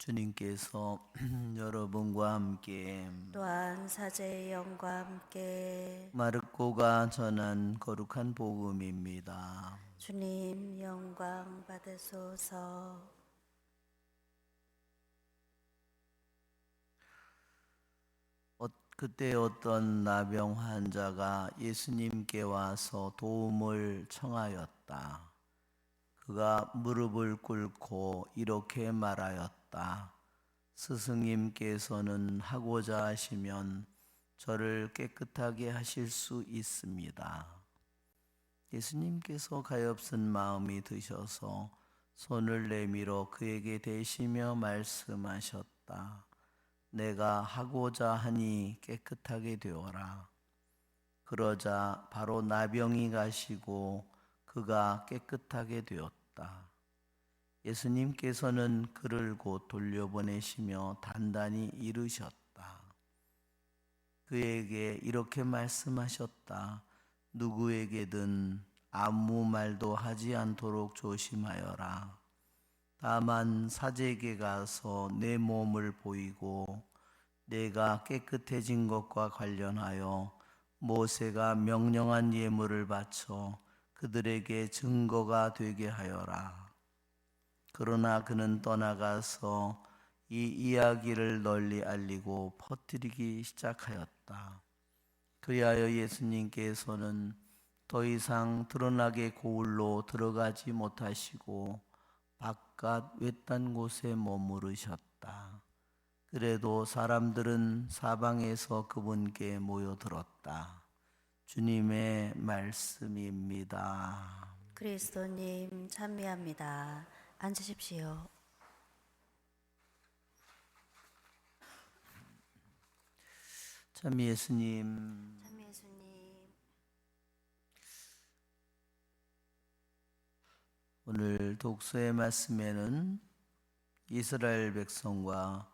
주님께서 여러분과 함께 또한 사제의 영과 함께 마르코가 전한 거룩한 복음입니다. 주님 영광 받으소서. 그때 어떤 나병 환자가 예수님께 와서 도움을 청하였다. 그가 무릎을 꿇고 이렇게 말하였다. 스승님께서는 하고자 하시면 저를 깨끗하게 하실 수 있습니다. 예수님께서 가엾은 마음이 드셔서 손을 내밀어 그에게 대시며 말씀하셨다. 내가 하고자 하니 깨끗하게 되어라. 그러자 바로 나병이 가시고 그가 깨끗하게 되었다. 예수님께서는 그를 곧 돌려보내시며 단단히 이르셨다. 그에게 이렇게 말씀하셨다. 누구에게든 아무 말도 하지 않도록 조심하여라. 다만 사제에게 가서 내 몸을 보이고 내가 깨끗해진 것과 관련하여 모세가 명령한 예물을 바쳐 그들에게 증거가 되게 하여라. 그러나 그는 떠나가서 이 이야기를 널리 알리고 퍼뜨리기 시작하였다. 그리하여 예수님께서는 더 이상 드러나게 고을로 들어가지 못하시고 바깥 외딴 곳에 머무르셨다. 그래도 사람들은 사방에서 그분께 모여들었다. 주님의 말씀입니다. 그리스도님 찬미합니다. 앉으십시오. 참 예수님, 찬미 예수님, 오늘 독서의 말씀에는 이스라엘 백성과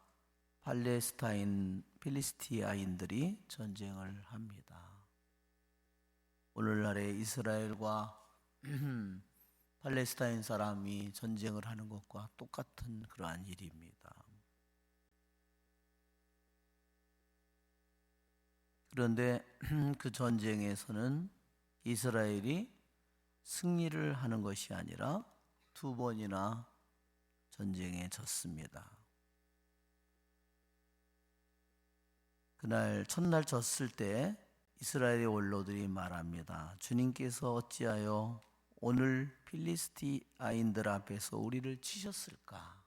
팔레스타인 필리스티아인들이 전쟁을 합니다. 오늘날의 이스라엘과 팔레스타인 사람이 전쟁을 하는 것과 똑같은 그러한 일입니다. 그런데 그 전쟁에서는 이스라엘이 승리를 하는 것이 아니라 두 번이나 전쟁에 졌습니다. 그날 첫날 졌을 때 이스라엘의 원로들이 말합니다. 주님께서 어찌하여 오늘 필리스티아인들 앞에서 우리를 치셨을까?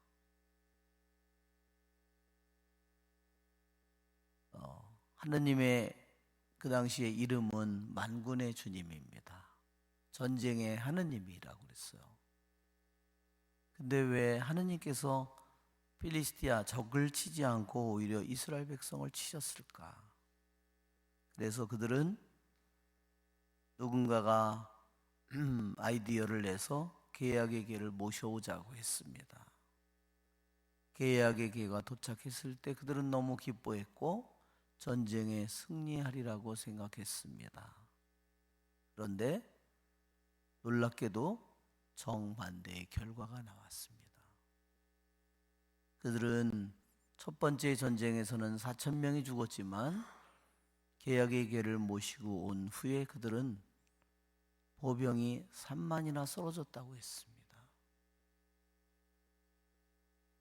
하느님의 그 당시의 이름은 만군의 주님입니다. 전쟁의 하느님이라고 그랬어요. 근데 왜 하느님께서 필리스티아 적을 치지 않고 오히려 이스라엘 백성을 치셨을까? 그래서 그들은 누군가가 아이디어를 내서 계약의 개를 모셔오자고 했습니다. 계약의 개가 도착했을 때 그들은 너무 기뻐했고 전쟁에 승리하리라고 생각했습니다. 그런데 놀랍게도 정반대의 결과가 나왔습니다. 그들은 첫 번째 전쟁에서는 4,000명이 죽었지만 계약의 개를 모시고 온 후에 그들은 보병이 3만이나 쓰러졌다고 했습니다.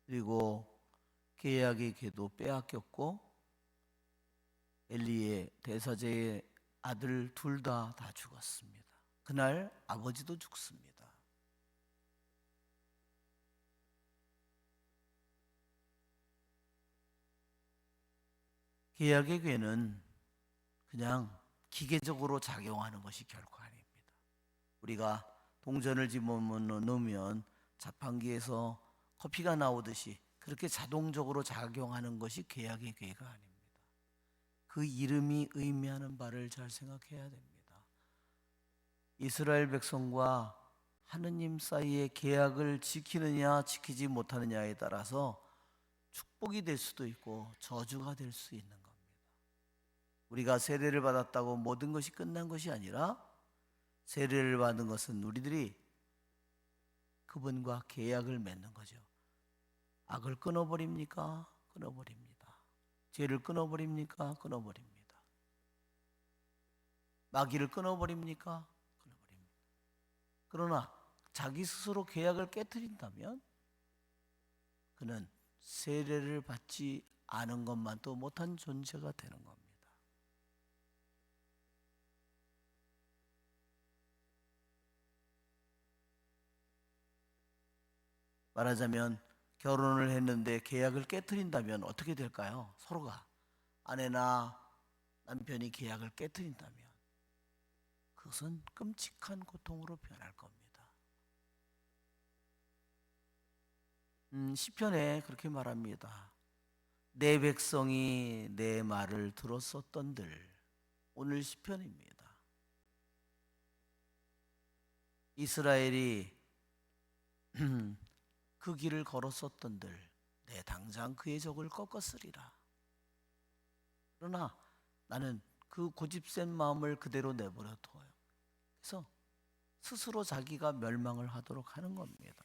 그리고 계약의 개도 빼앗겼고 엘리의 대사제의 아들 둘 다 죽었습니다. 그날 아버지도 죽습니다. 계약의 괴는 그냥 기계적으로 작용하는 것이 결코 아닙니다. 우리가 동전을 집어넣으면 자판기에서 커피가 나오듯이 그렇게 자동적으로 작용하는 것이 계약의 괴가 아닙니다. 그 이름이 의미하는 바를 잘 생각해야 됩니다. 이스라엘 백성과 하느님 사이의 계약을 지키느냐 지키지 못하느냐에 따라서 축복이 될 수도 있고 저주가 될 수 있는 겁니다. 우리가 세례를 받았다고 모든 것이 끝난 것이 아니라 세례를 받은 것은 우리들이 그분과 계약을 맺는 거죠. 악을 끊어버립니까? 끊어버립니다. 죄를 끊어버립니까? 끊어버립니다. 마귀를 끊어버립니까? 끊어버립니다. 그러나 자기 스스로 계약을 깨뜨린다면 그는 세례를 받지 않은 것만도 못한 존재가 되는 겁니다. 말하자면 결혼을 했는데 계약을 깨뜨린다면 어떻게 될까요? 서로가 아내나 남편이 계약을 깨뜨린다면 그것은 끔찍한 고통으로 변할 겁니다. 시편에 그렇게 말합니다. 내 백성이 내 말을 들었었던들. 오늘 시편입니다. 이스라엘이 그 길을 걸었었던들 내 당장 그의 적을 꺾었으리라. 그러나 나는 그 고집센 마음을 그대로 내버려 둬요. 그래서 스스로 자기가 멸망을 하도록 하는 겁니다.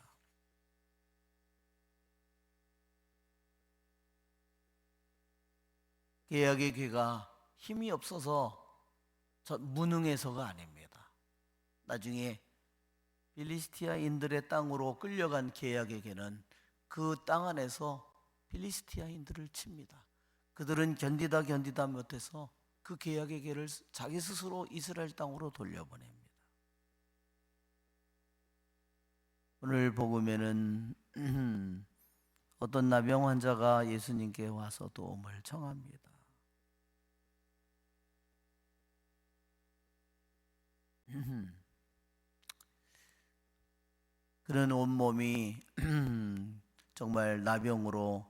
계약의 괴가 힘이 없어서 무능해서가 아닙니다. 나중에 필리스티아인들의 땅으로 끌려간 계약의 괴는 그 땅 안에서 필리스티아인들을 칩니다. 그들은 견디다 못해서 그 계약의 괴를 자기 스스로 이스라엘 땅으로 돌려보냅니다. 오늘 복음에는 어떤 나병 환자가 예수님께 와서 도움을 청합니다. 그는 온몸이 정말 나병으로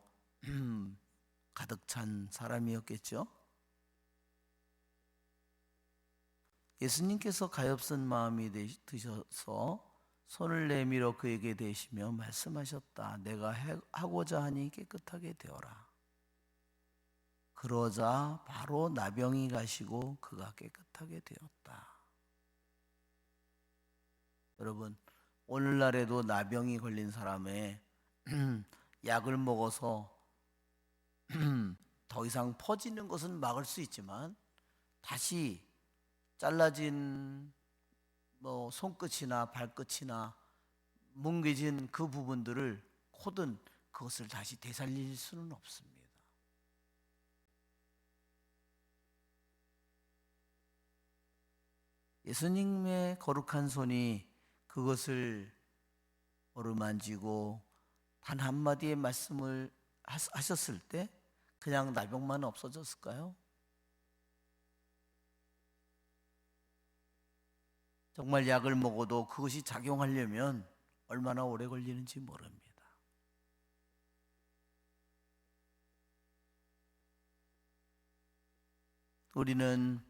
가득 찬 사람이었겠죠. 예수님께서 가엾은 마음이 드셔서 손을 내밀어 그에게 대시며 말씀하셨다. 내가 하고자 하니 깨끗하게 되어라. 그러자 바로 나병이 가시고 그가 깨끗하게 되었다. 여러분, 오늘날에도 나병이 걸린 사람의 약을 먹어서 더 이상 퍼지는 것은 막을 수 있지만 다시 잘라진 손끝이나 발끝이나 뭉개진 그 부분들을 코든 그것을 다시 되살릴 수는 없습니다. 예수님의 거룩한 손이 그것을 어루만지고 단 한마디의 말씀을 하셨을 때 그냥 나병만 없어졌을까요? 정말 약을 먹어도 그것이 작용하려면 얼마나 오래 걸리는지 모릅니다. 우리는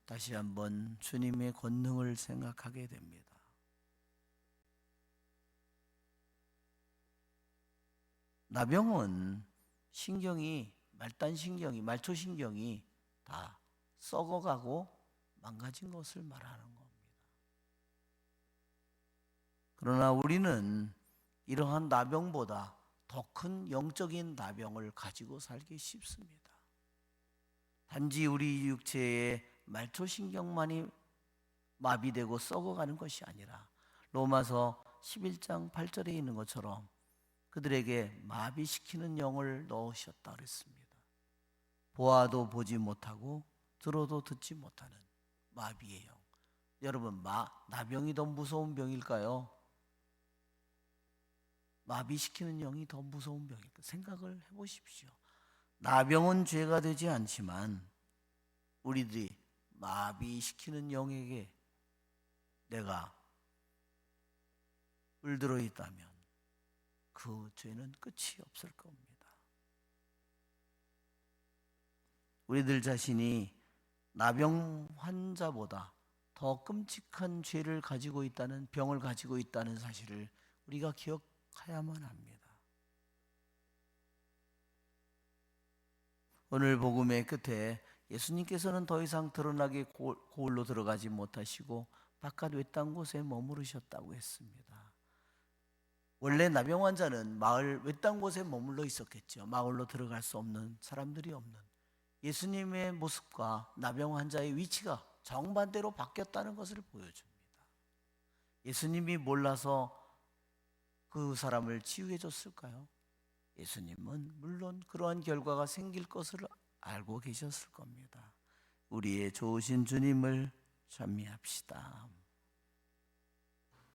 다시 한번 주님의 권능을 생각하게 됩니다. 나병은 말초신경이 다 썩어가고 망가진 것을 말하는 겁니다. 그러나 우리는 이러한 나병보다 더 큰 영적인 나병을 가지고 살기 쉽습니다. 단지 우리 육체의 말초신경만이 마비되고 썩어가는 것이 아니라 로마서 11장 8절에 있는 것처럼 그들에게 마비시키는 영을 넣으셨다 그랬습니다. 보아도 보지 못하고 들어도 듣지 못하는 마비의 영. 여러분, 나병이 더 무서운 병일까요? 마비시키는 영이 더 무서운 병일까요? 생각을 해보십시오. 나병은 죄가 되지 않지만 우리들이 마비시키는 영에게 내가 물들어 있다면 그 죄는 끝이 없을 겁니다. 우리들 자신이 나병 환자보다 더 끔찍한 죄를 가지고 있다는, 병을 가지고 있다는 사실을 우리가 기억해야만 합니다. 오늘 복음의 끝에 예수님께서는 더 이상 드러나게 고을로 들어가지 못하시고 바깥 외딴 곳에 머무르셨다고 했습니다. 원래 나병 환자는 마을 외딴 곳에 머물러 있었겠죠. 마을로 들어갈 수 없는, 사람들이 없는. 예수님의 모습과 나병 환자의 위치가 정반대로 바뀌었다는 것을 보여줍니다. 예수님이 몰라서 그 사람을 치유해 줬을까요? 예수님은 물론 그러한 결과가 생길 것을 알고 계셨을 겁니다. 우리의 좋으신 주님을 찬미합시다.